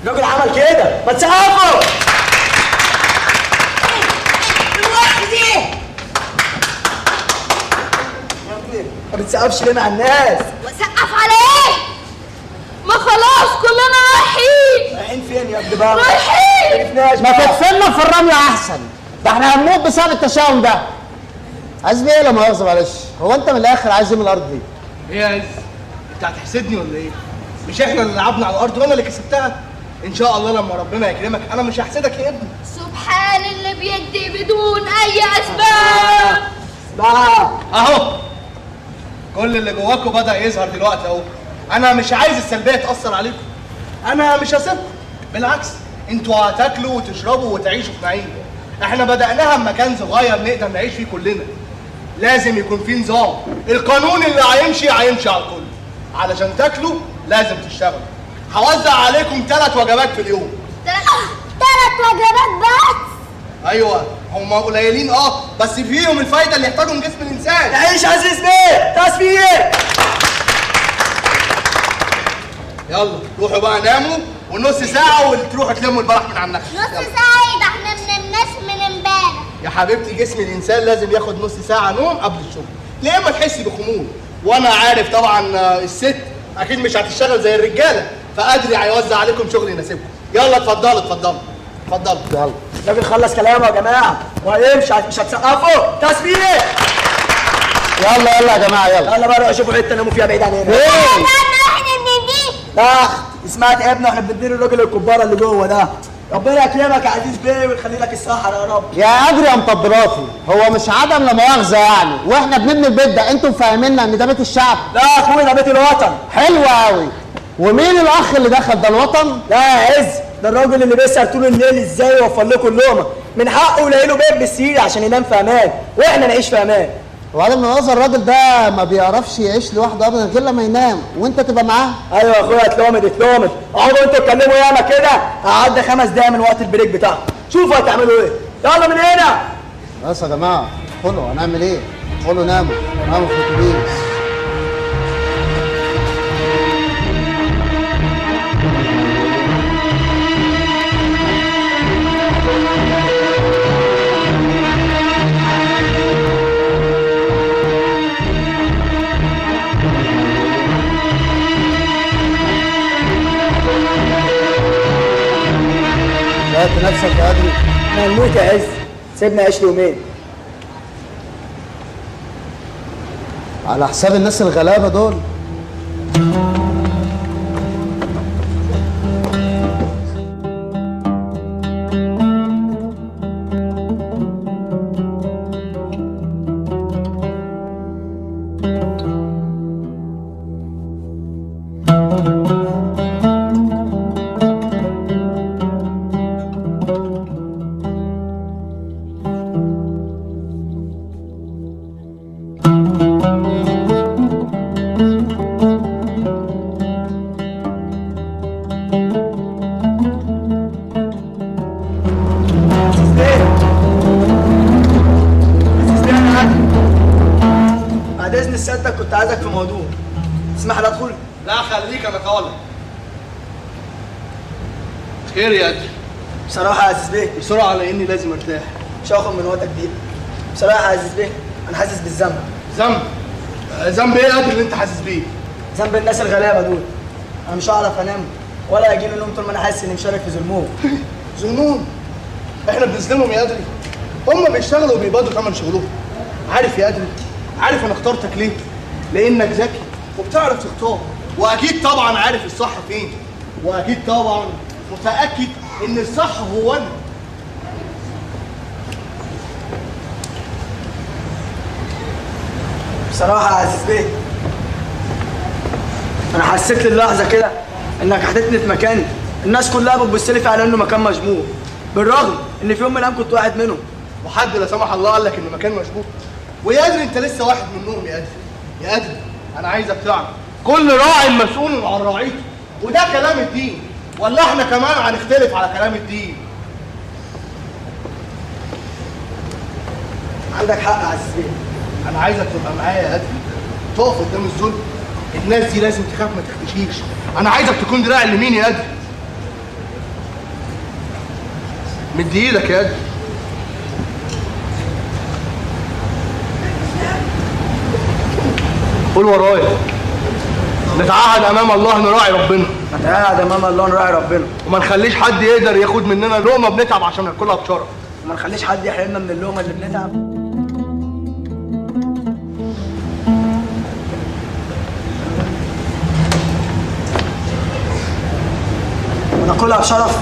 الراجل عمل كده، ما تسقفوا. الوقت دي يا ابني ما بتسقفش ليه مع الناس؟ وسقف على ايه؟ ما خلاص كلنا رايحين. رايحين فين يا ابني بقى؟ رايحين. ما تدفننا في الرمل احسن، ده احنا هنموت بسبب التشاؤم ده. عايز ايه لا مؤاخذه معلش؟ هو انت من الاخر عايز ايه من الارض دي؟ ايه يا عز؟ انت هتحسدني ولا ايه؟ مش احنا اللي لعبنا على الارض وانا اللي كسبتها؟ ان شاء الله لما ربنا يكرمك انا مش هحسدك يا ابني. سبحان اللي بيدي بدون اي اسباب. بقى اهو كل اللي جواكم بدأ يظهر دلوقتي اهو. انا مش عايز السلبيه تأثر عليكم. انا مش هسيبكم، بالعكس انتوا هتاكلوا وتشربوا وتعيشوا في نعيم. احنا بدأناها بمكان صغير نقدر نعيش فيه كلنا. لازم يكون في نظام، القانون اللي هيمشي على الكل. علشان تاكلوا لازم تشتغلوا. هوزع عليكم 3 وجبات في اليوم. 3 وجبات بس؟ ايوه هم قليلين بس فيهم الفايده اللي يحتاجهم جسم الانسان. تعيش عزيز بيه، تصفيه. يلا روحوا بقى ناموا ونص ساعه وتروحوا تلموا البلح من على النخل. نص ساعة ايه ده؟ احنا ما نمناش من امبارح. يا حبيبتي جسم الانسان لازم ياخد نص ساعه نوم قبل الشغل، ليه ما تحسي بخمول. وانا عارف طبعا الست اكيد مش هتشتغل زي الرجاله، فادري هيوزع عليكم شغل يناسبكم. يلا اتفضلوا اتفضلوا اتفضلوا. يلا الراجل خلص كلامه يا جماعه وهيمشي، مش هتسقفوا. تصفيه. يلا يلا يا جماعه يلا. يلا بقى روحوا شوفوا حته ناموا فيها بعيد عننا. ايه؟ لا اسمعت يا ابني، احنا بندير الراجل الكباره اللي جوه ده. ربنا يكرمك يا عزيز بيه ويخلي لك الصحه يا رب. يا ادري يا مطبراتي، هو مش عدم لا مؤاخذه يعني، واحنا بنبني البيت ده انتوا فاهميننا ان ده بيت الشعب؟ لا يا اخويا ده بيت الوطن. حلو قوي. ومين الاخ اللي دخل ده الوطن؟ لا يا عز، ده الراجل اللي بيسهر طول الليل ازاي يوفر لكم اللقمه. من حقه يلاقي له بيت بالسرير عشان ينام في امان واحنا نعيش في امان. وعدم المؤاخذه الراجل ده ما بيعرفش يعيش لوحده ابدا غير لما ينام وانت تبقى معاه. ايوه يا اخويا اتلومت اتلومت. اقعدوا انتوا اتكلموا ياما كده، هعدي 5 دقايق من وقت البريك بتاعكم. شوفوا هتعملوا ايه. يلا من هنا. بس يا جماعه ادخلوا، هنعمل ايه؟ ادخلوا ناموا ناموا في الاتوبيس. لقيت نفسك يا ادري؟ احنا هنموت يا عز، سيبنا عيش لي يومين. على حساب الناس الغلابه دول. بعد اذن سيادتك كنت عايزك في موضوع. تسمح لي ادخل؟ لا خليك انا طالع. خير يا ادري؟ بصراحه يا عزيز بيه بسرعه لاني لازم ارتاح. مش هاخد من وقتك دقيقه. بصراحه يا عزيز بيه انا حاسس بالذنب. ذنب؟ ذنب ايه يا ادري اللي انت حاسس بيه؟ ذنب الناس الغلابه دول. انا مش هعرف انام ولا اجي لي نوم طول ما انا حاسس اني مشارك في ظلمهم. ظنون؟ احنا بنظلمهم يا ادري؟ هم بيشتغلوا وبيقبضوا ثمن شغلهم. عارف يا ادري؟ عارف انا اخترتك ليه؟ لانك ذكي وبتعرف تختار، واكيد طبعا عارف الصح فين، واكيد طبعا متاكد ان الصح هو انا. بصراحه يا عزيز بيه انا حسيت للحظه كده انك حطيتني في مكان الناس كلها بتبص لي فيه على انه مكان مشبوه، بالرغم ان في يوم من الايام كنت واحد منهم. وحد لا سمح الله قال لك ان مكان مشبوه؟ ويا ادري انت لسه واحد منهم يا ادري. يا ادري انا عايزك تعرف كل راع مسؤول عن رعيته، وده كلام الدين، ولا احنا كمان هنختلف على كلام الدين؟ عندك حق يا عزيز بيه. انا عايزك تبقى معايا يا ادري، تقف قدام الظلم. الناس دي لازم تخاف ما تختشيش. انا عايزك تكون دراع اليمين يا ادري. مد ايدك يا ادم. قول ورايا. نتعهد امام الله نراعي ربنا. نتعهد امام الله نراعي ربنا. وما نخليش حد يقدر ياخد مننا لقمه بنتعب عشان ناكلها بشرف. وما نخليش حد يحرمنا من اللقمه اللي بنتعب. وناكلها بشرف.